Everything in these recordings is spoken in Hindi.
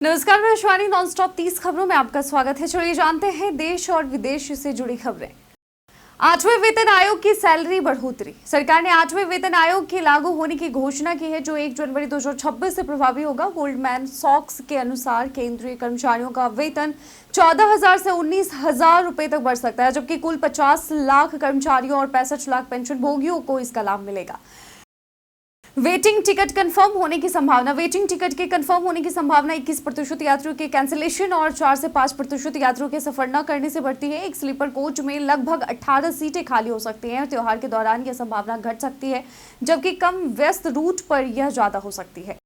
नमस्कार, मैं शिवानी। नॉनस्टॉप 30 खबरों में आपका स्वागत है। चलिए जानते हैं देश और विदेश से जुड़ी खबरें। 8वें वेतन आयोग की सैलरी बढ़ोतरी। सरकार ने 8वें वेतन आयोग के लागू होने की घोषणा की है, जो 1 जनवरी 2026 से प्रभावी होगा। गोल्डमैन सॉक्स के अनुसार केंद्रीय कर्मचारियों का वेतन 14,000 से 19,000 रुपए तक बढ़ सकता है, जबकि कुल 50 लाख कर्मचारियों और 65 लाख पेंशन भोगियों को इसका लाभ मिलेगा। वेटिंग टिकट कंफर्म होने की संभावना। वेटिंग टिकट के कंफर्म होने की संभावना 21% यात्रियों के कैंसिलेशन और 4 से 5% यात्रियों के सफर न करने से बढ़ती है। एक स्लीपर कोच में लगभग 18 सीटें खाली हो सकती हैं। त्योहार के दौरान यह संभावना घट सकती है, जबकि कम व्यस्त रूट पर यह ज्यादा हो सकती है।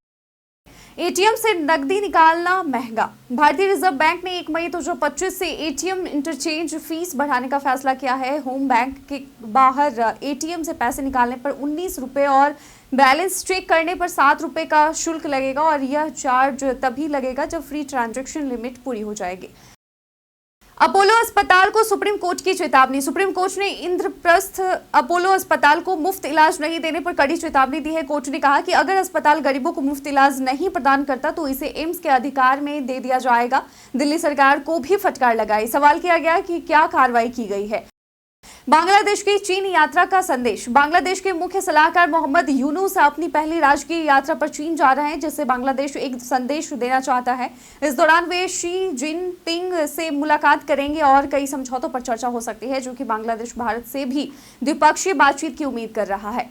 एटीएम से नकदी निकालना महंगा। भारतीय रिजर्व बैंक ने 1 मई 2025 से एटीएम इंटरचेंज फीस बढ़ाने का फैसला किया है। होम बैंक के बाहर एटीएम से पैसे निकालने पर 19 रुपए और बैलेंस चेक करने पर 7 रुपए का शुल्क लगेगा, और यह चार्ज तभी लगेगा जब फ्री ट्रांजैक्शन लिमिट पूरी हो जाएगी। अपोलो अस्पताल को सुप्रीम कोर्ट की चेतावनी। सुप्रीम कोर्ट ने इंद्रप्रस्थ अपोलो अस्पताल को मुफ्त इलाज नहीं देने पर कड़ी चेतावनी दी है। कोर्ट ने कहा कि अगर अस्पताल गरीबों को मुफ्त इलाज नहीं प्रदान करता तो इसे एम्स के अधिकार में दे दिया जाएगा। दिल्ली सरकार को भी फटकार लगाई। सवाल किया गया कि क्या कार्रवाई की गई है। बांग्लादेश की चीन यात्रा का संदेश। बांग्लादेश के मुख्य सलाहकार मोहम्मद यूनुस अपनी पहली राजकीय यात्रा पर चीन जा रहे हैं, जिससे बांग्लादेश एक संदेश देना चाहता है। इस दौरान वे शी जिनपिंग से मुलाकात करेंगे और कई समझौतों पर चर्चा हो सकती है, जो कि बांग्लादेश भारत से भी द्विपक्षीय बातचीत की उम्मीद कर रहा है।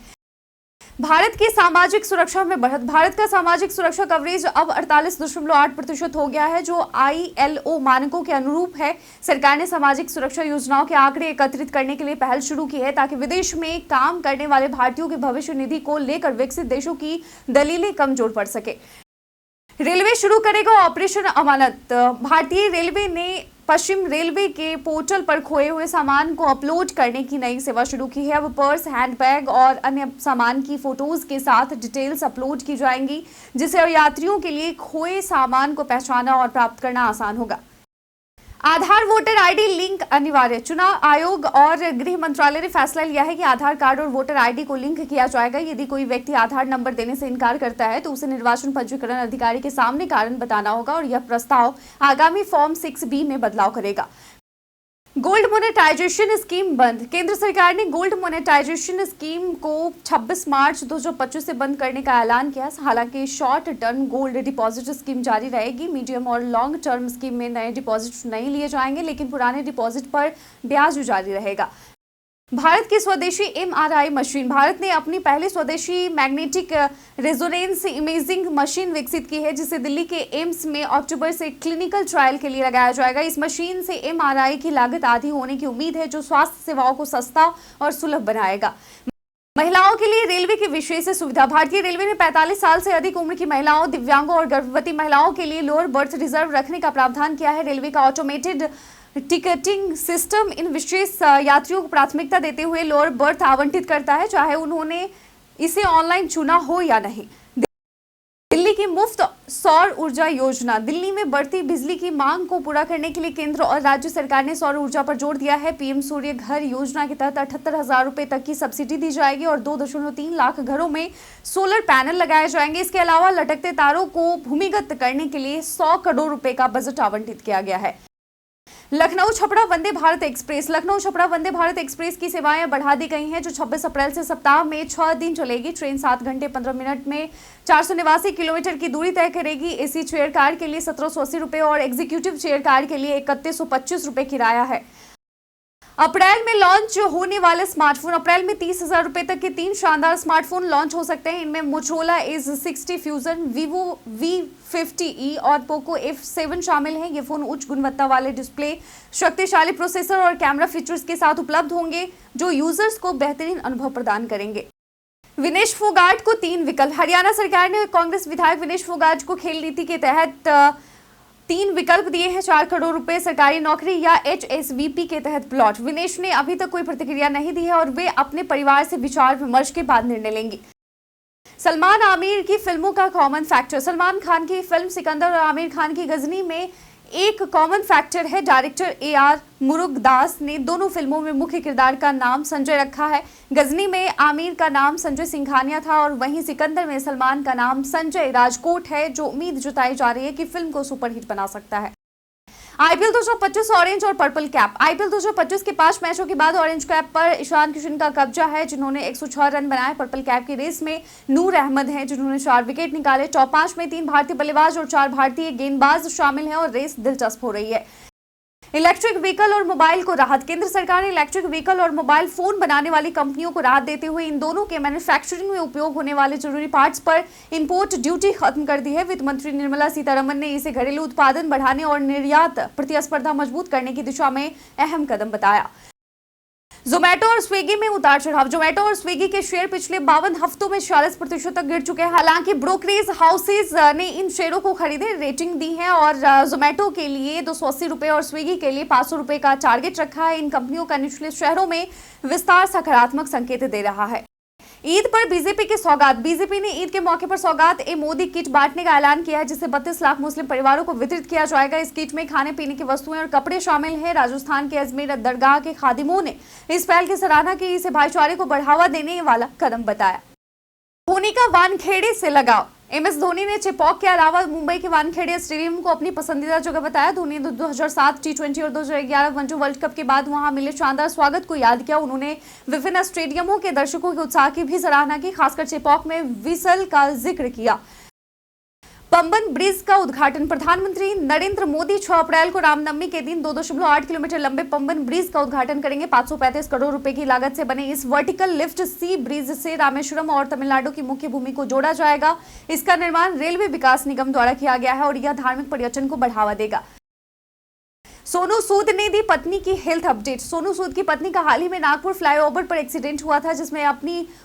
भारत की सामाजिक सुरक्षा में बढ़त। भारत का सामाजिक सुरक्षा कवरेज अब 48.8% हो गया है, जो ILO मानकों के अनुरूप है। सरकार ने सामाजिक सुरक्षा योजनाओं के आंकड़े एकत्रित करने के लिए पहल शुरू की है, ताकि विदेश में काम करने वाले भारतीयों के भविष्य निधि को लेकर विकसित देशों की दलीलें कमजोर पड़ सके। रेलवे शुरू करेगा ऑपरेशन अमानत। भारतीय रेलवे ने पश्चिम रेलवे के पोर्टल पर खोए हुए सामान को अपलोड करने की नई सेवा शुरू की है। अब पर्स, हैंडबैग और अन्य सामान की फोटोज के साथ डिटेल्स अपलोड की जाएंगी, जिससे यात्रियों के लिए खोए सामान को पहचानना और प्राप्त करना आसान होगा। आधार वोटर आईडी लिंक अनिवार्य। चुनाव आयोग और गृह मंत्रालय ने फैसला लिया है कि आधार कार्ड और वोटर आईडी को लिंक किया जाएगा। यदि कोई व्यक्ति आधार नंबर देने से इनकार करता है तो उसे निर्वाचन पंजीकरण अधिकारी के सामने कारण बताना होगा, और यह प्रस्ताव आगामी फॉर्म 6B में बदलाव करेगा। गोल्ड मोनेटाइजेशन स्कीम बंद। केंद्र सरकार ने गोल्ड मोनेटाइजेशन स्कीम को 26 मार्च 2025 से बंद करने का ऐलान किया। हालांकि short term gold deposit scheme जारी रहेगी। मीडियम और लॉन्ग टर्म स्कीम में नए डिपॉजिट नहीं लिए जाएंगे, लेकिन पुराने डिपॉजिट पर ब्याज जारी रहेगा। भारत की स्वदेशी MRI मशीन। भारत ने अपनी पहली स्वदेशी मैग्नेटिक रेजोनेंस इमेजिंग मशीन विकसित की है, जिसे दिल्ली के एम्स में अक्टूबर से क्लिनिकल ट्रायल के लिए लगाया जाएगा। इस मशीन से MRI की लागत आधी होने की उम्मीद है, जो स्वास्थ्य सेवाओं को सस्ता और सुलभ बनाएगा। महिलाओं के लिए रेलवे की विशेष सुविधा। भारतीय रेलवे ने 45 साल से अधिक उम्र की महिलाओं, दिव्यांगों और गर्भवती महिलाओं के लिए लोअर बर्थ रिजर्व रखने का प्रावधान किया है। रेलवे का ऑटोमेटेड टिकटिंग सिस्टम इन विशेष यात्रियों को प्राथमिकता देते हुए लोअर बर्थ आवंटित करता है, चाहे उन्होंने इसे ऑनलाइन चुना हो या नहीं। दिल्ली की मुफ्त सौर ऊर्जा योजना। दिल्ली में बढ़ती बिजली की मांग को पूरा करने के लिए केंद्र और राज्य सरकार ने सौर ऊर्जा पर जोर दिया है। PM सूर्य घर योजना के तहत 78,000 रुपए तक की सब्सिडी दी जाएगी और 2.3 लाख घरों में सोलर पैनल लगाए जाएंगे। इसके अलावा लटकते तारों को भूमिगत करने के लिए 100 करोड़ रुपए का बजट आवंटित किया गया है। लखनऊ छपरा वंदे भारत एक्सप्रेस। लखनऊ छपरा वंदे भारत एक्सप्रेस की सेवाएं बढ़ा दी गई हैं, जो 26 अप्रैल से सप्ताह में 6 दिन चलेगी। ट्रेन 7 घंटे 15 मिनट में 489 किलोमीटर की दूरी तय करेगी। AC चेयर कार के लिए 1780 रुपए और एग्जीक्यूटिव चेयर कार के लिए 3125 रुपए किराया है। अप्रैल में लॉन्च होने वाले स्मार्टफोन। अप्रैल में 30,000 रुपए तक के 3 शानदार स्मार्टफोन लॉन्च हो सकते हैं। इनमें Motorola Ace60 fusion, Vivo V50e और Poco F7 शामिल हैं। ये फोन उच्च गुणवत्ता वाले डिस्प्ले, शक्तिशाली प्रोसेसर और कैमरा फीचर्स के साथ उपलब्ध होंगे, जो यूजर्स को बेहतरीन अनुभव प्रदान करेंगे। विनेश फोगाट को 3 विकल्प। हरियाणा सरकार ने कांग्रेस विधायक विनेश फोगाट को खेल नीति के तहत 3 विकल्प दिए हैं। 4 करोड़ रुपए, सरकारी नौकरी या HSVP के तहत प्लॉट। विनेश ने अभी तक कोई प्रतिक्रिया नहीं दी है और वे अपने परिवार से विचार विमर्श के बाद निर्णय लेंगी। सलमान आमिर की फिल्मों का कॉमन फैक्टर। सलमान खान की फिल्म सिकंदर और आमिर खान की गजनी में एक कॉमन फैक्टर है, डायरेक्टर AR मुरुगदास ने दोनों फिल्मों में मुख्य किरदार का नाम संजय रखा है। गजनी में आमिर का नाम संजय सिंघानिया था और वहीं सिकंदर में सलमान का नाम संजय राजकोट है, जो उम्मीद जताई जा रही है कि फिल्म को सुपरहिट बना सकता है। IPL 2025 ऑरेंज और पर्पल कैप। IPL 2025 के 5 मैचों के बाद ऑरेंज कैप पर ईशान किशन का कब्जा है, जिन्होंने 106 रन बनाए। पर्पल कैप की रेस में नूर अहमद हैं, जिन्होंने 4 विकेट निकाले। टॉप 5 में 3 भारतीय बल्लेबाज और 4 भारतीय गेंदबाज शामिल हैं और रेस दिलचस्प हो रही है। इलेक्ट्रिक व्हीकल और मोबाइल को राहत। केंद्र सरकार ने इलेक्ट्रिक व्हीकल और मोबाइल फोन बनाने वाली कंपनियों को राहत देते हुए इन दोनों के मैन्युफैक्चरिंग में उपयोग होने वाले जरूरी पार्ट्स पर इंपोर्ट ड्यूटी खत्म कर दी है। वित्त मंत्री निर्मला सीतारमण ने इसे घरेलू उत्पादन बढ़ाने और निर्यात प्रतिस्पर्धा मजबूत करने की दिशा में अहम कदम बताया। जोमेटो और स्विगी में उतार चढ़ाव। जोमेटो और स्विगी के शेयर पिछले 52 हफ्तों में 40% तक गिर चुके हैं। हालांकि ब्रोकरेज हाउसेज ने इन शेयरों को खरीदे, रेटिंग दी है और जोमेटो के लिए 280 रुपए और स्विगी के लिए 500 रुपए का टारगेट रखा है। इन कंपनियों का निचले शहरों में विस्तार सकारात्मक संकेत दे रहा है। ईद पर बीजेपी की सौगात। बीजेपी ने ईद के मौके पर सौगात-ए-मोदी किट बांटने का ऐलान किया है, जिसे 32 लाख मुस्लिम परिवारों को वितरित किया जाएगा। इस किट में खाने पीने की वस्तुएं और कपड़े शामिल हैं। राजस्थान के अजमेर दरगाह के खादिमों ने इस पहल की सराहना की, इसे भाईचारे को बढ़ावा देने वाला कदम बताया। धोनी का वानखेड़े से लगाव। MS धोनी ने चेपॉक के अलावा मुंबई के वानखेड़े स्टेडियम को अपनी पसंदीदा जगह बताया। धोनी ने 2007 T20 और 2011 वनडे वर्ल्ड कप के बाद वहां मिले शानदार स्वागत को याद किया। उन्होंने विभिन्न स्टेडियमों के दर्शकों के उत्साह की भी सराहना की, खासकर चेपॉक में विसल का जिक्र किया। पंबन ब्रिज का उद्घाटन। प्रधानमंत्री नरेंद्र मोदी 6 अप्रैल को रामनवमी के दिन 2.8 किलोमीटर लंबे पंबन ब्रिज का उद्घाटन करेंगे। 535 करोड़ रुपए की लागत से बने इस वर्टिकल लिफ्ट सी ब्रिज से रामेश्वरम और तमिलनाडु की मुख्य भूमि को जोड़ा जाएगा। इसका निर्माण रेलवे विकास निगम द्वारा किया गया है और यह धार्मिक पर्यटन को बढ़ावा देगा। सोनू सूद ने दी पत्नी की हेल्थ अपडेट। सोनू सूद की पत्नी का हाल ही में नागपुर फ्लाईओवर पर एक्सीडेंट हुआ था, जिसमें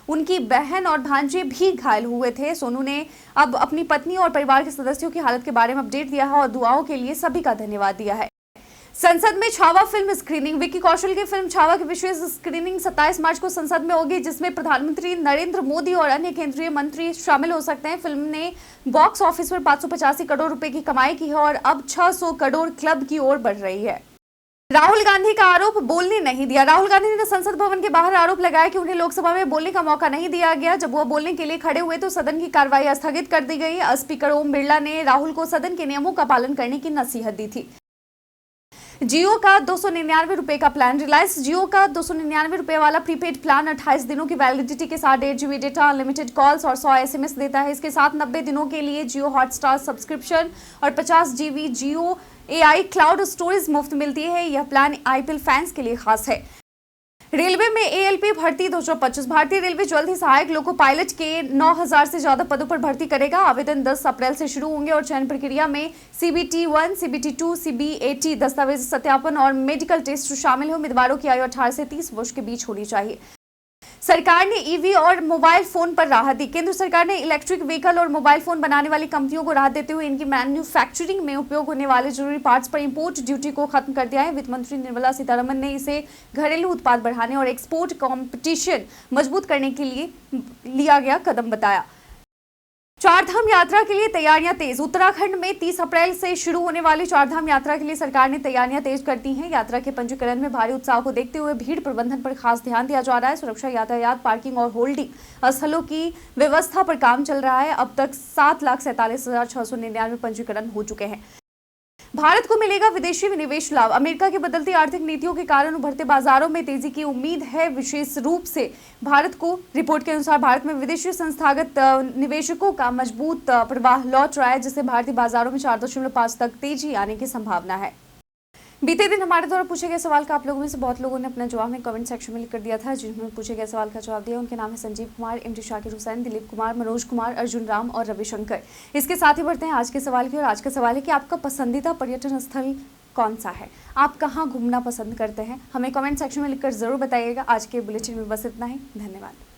उनकी बहन और भांजे भी घायल हुए थे। सोनू ने अब अपनी पत्नी और परिवार के सदस्यों की हालत के बारे में अपडेट दिया है और दुआओं के लिए सभी का धन्यवाद दिया है। संसद में छावा फिल्म स्क्रीनिंग। विक्की कौशल की फिल्म छावा की विशेष स्क्रीनिंग 27 मार्च को संसद में होगी, जिसमें प्रधानमंत्री नरेंद्र मोदी और अन्य केंद्रीय मंत्री शामिल हो सकते हैं। फिल्म ने बॉक्स ऑफिस पर 585 करोड़ रुपए की कमाई की है और अब 600 करोड़ क्लब की ओर बढ़ रही है। राहुल गांधी का आरोप, बोलने नहीं दिया। राहुल गांधी ने संसद भवन के बाहर आरोप लगाया कि उन्हें लोकसभा में बोलने का मौका नहीं दिया गया। जब वह बोलने के लिए खड़े हुए तो सदन की कार्रवाई स्थगित कर दी गई। स्पीकर ओम बिरला ने राहुल को सदन के नियमों का पालन करने की नसीहत दी थी। जियो का 299 रुपए का प्लान। रिलायंस जियो का 299 रुपए वाला प्रीपेड प्लान 28 दिनों की वैलिडिटी के साथ 1.5 GB डेटा, अनलिमिटेड कॉल्स और 100 SMS देता है। इसके साथ 90 दिनों के लिए जियो हॉटस्टार सब्सक्रिप्शन और 50 GB जियो AI क्लाउड स्टोरेज मुफ्त मिलती है। यह प्लान IPL फैंस के लिए खास है। रेलवे में ALP भर्ती 2025। भारतीय रेलवे जल्द ही सहायक लोको पायलट के 9000 से ज्यादा पदों पर भर्ती करेगा। आवेदन 10 अप्रैल से शुरू होंगे और चयन प्रक्रिया में CBT1, CBT2, CBAT दस्तावेज सत्यापन और मेडिकल टेस्ट शामिल है। उम्मीदवारों की आयु 18 से 30 वर्ष के बीच होनी चाहिए। सरकार ने EV और मोबाइल फोन पर राहत दी। केंद्र सरकार ने इलेक्ट्रिक व्हीकल और मोबाइल फोन बनाने वाली कंपनियों को राहत देते हुए इनकी मैन्युफैक्चरिंग में उपयोग होने वाले जरूरी पार्ट्स पर इंपोर्ट ड्यूटी को खत्म कर दिया है। वित्त मंत्री निर्मला सीतारमण ने इसे घरेलू उत्पाद बढ़ाने और एक्सपोर्ट कंपटीशन मजबूत करने के लिए लिया गया कदम बताया। चारधाम यात्रा के लिए तैयारियां तेज। उत्तराखंड में 30 अप्रैल से शुरू होने वाली चारधाम यात्रा के लिए सरकार ने तैयारियां तेज कर दी हैं। यात्रा के पंजीकरण में भारी उत्साह को देखते हुए भीड़ प्रबंधन पर खास ध्यान दिया जा रहा है। सुरक्षा, यातायात, पार्किंग और होल्डिंग स्थलों की व्यवस्था पर काम चल रहा है। अब तक 7,47,699 पंजीकरण हो चुके हैं। भारत को मिलेगा विदेशी निवेश लाभ। अमेरिका की बदलती आर्थिक नीतियों के कारण उभरते बाजारों में तेजी की उम्मीद है, विशेष रूप से भारत को। रिपोर्ट के अनुसार भारत में विदेशी संस्थागत निवेशकों का मजबूत प्रवाह लौट रहा है, जिससे भारतीय बाजारों में 4.5 तक तेजी आने की संभावना है। बीते दिन हमारे द्वारा पूछे गए सवाल का आप लोगों में से बहुत लोगों ने अपना जवाब में कमेंट सेक्शन में लिख कर दिया था। जिन्होंने पूछे गए सवाल का जवाब दिया उनके नाम है संजीव कुमार, MD शाकिर हुसैन, दिलीप कुमार, मनोज कुमार, अर्जुन राम और रविशंकर। इसके साथ ही बढ़ते हैं आज के सवाल की और आज का सवाल है कि आपका पसंदीदा पर्यटन स्थल कौन सा है? आप कहाँ घूमना पसंद करते हैं? हमें कमेंट सेक्शन में लिखकर जरूर बताइएगा। आज के बुलेटिन में बस इतना ही। धन्यवाद।